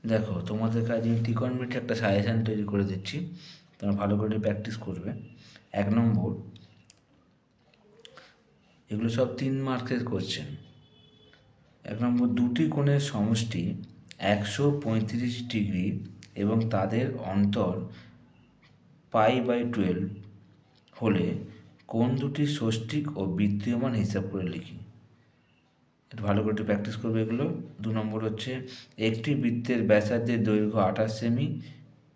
দেখো, তোমাদের কাছে আমি ত্রিকোণমিতির একটা সাজেশান তৈরি করে দিচ্ছি, তোমরা ভালো করে প্র্যাকটিস করবে। 1 নম্বর, এগুলো সব 3 মার্কের কোশ্চেন। 1 নম্বর, দুটি কোণের সমষ্টি 135 ডিগ্রি এবং তাদের অন্তর π/12 হলে কোণ দুটির ষষ্ঠিক ও বৃত্তীয় মান হিসাব করে লিখি। একটু ভালো করে প্র্যাকটিস করবে এগুলো। 2 নম্বর হচ্ছে, একটি বৃত্তের ব্যাসার্ধের দৈর্ঘ্য 28 সেমি,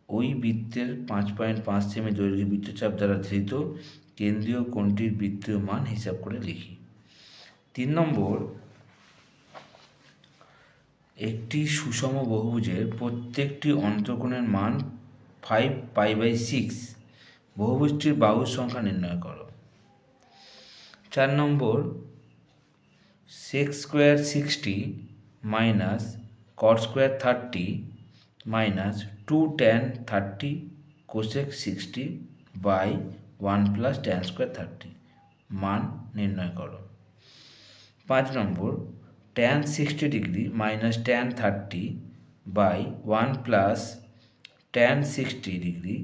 ওই বৃত্তের 5.5 সেমি দৈর্ঘ্যের বৃত্তচাপ দ্বারা ধৃত কেন্দ্রীয় কোণটির বৃত্তীয় মান হিসাব করে লিখি। 3 নম্বর, একটি সুষম বহুভুজের প্রত্যেকটি অন্তঃকোণের মান 5π/6, বহুভুজটির বাহুর সংখ্যা নির্ণয় করো। 4 number, sec square 60 minus cot square 30 minus 2 tan 30 cosec 60 by 1 plus tan square 30 মান নির্ণয় করো। 5 number, tan 60 degree minus tan 30 by 1 plus tan 60 degree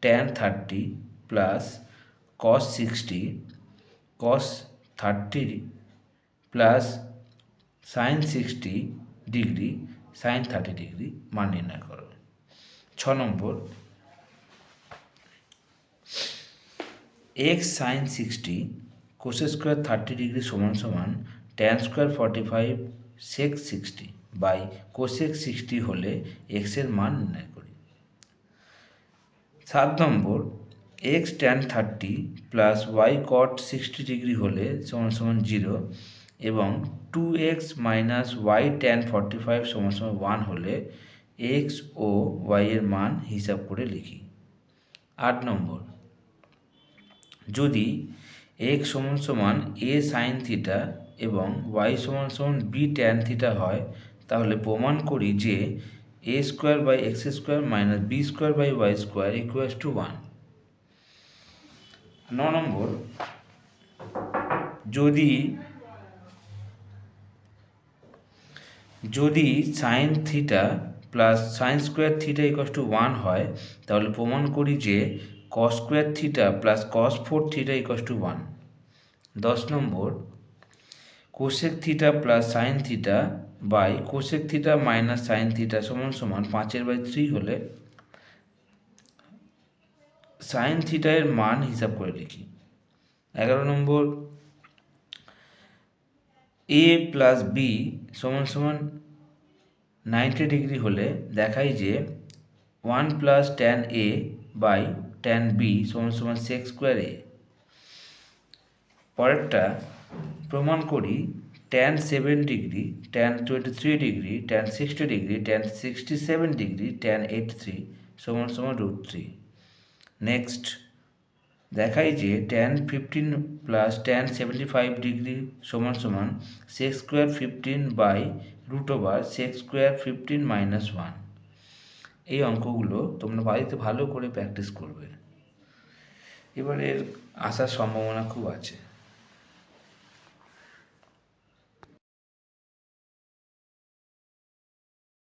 tan 30 plus cos 60 cos 30 plus sin 60 degree sin 30 degree মান নির্ণয় করো। 6 number, x sin 60 cos square 30 degree সমান সমান tan square 45 sec 60 by cosec 60 হলে x এর মান নির্ণয় করি। 7 নম্বর, x tan 30 plus y cot 60 degree হলে সমান সমান 0 এবং 2x মাইনাস y tan 45 সমান সমান 1 হলে x ও y এর মান হিসাব করে লিখি। 8 নম্বর, যদি x সমান সমান a sin থিটা এবং y সমান সমান b tan থিটা হয়, তাহলে প্রমাণ করি যে a square by X square minus B square by Y square equals to 1। 9 number, যদি sine theta plus sine square theta equals to 1 হয়, তাহলে প্রমাণ করি যে cos square theta plus cos 4 theta equals to 1। 10 number, cosec theta plus sine theta by cosec theta minus sine theta সমান সমান 5/3 হলে sine theta এর মান হিসাব করে লিখি। 11 নম্বর, a প্লাস বি সমান সমান 90 ডিগ্রি হলে দেখাই যে 1 plus tan A by tan B সমান সমান সেক স্কোয়ার এ। পরেরটা, প্রমাণ করি tan 7 degree tan 23 degree tan 60 degree tan 67 degree tan 83 সমান সমান √3। নেক্সট, দেখাই যে ট্যান 15 প্লাস ট্যান 75 ডিগ্রি সমান সমান sec square 15 by √ sec square 15 minus 1। এই অঙ্কগুলো তোমরা বাড়িতে ভালো করে প্র্যাকটিস করবে, এবার এর আসার সম্ভাবনা খুব আছে।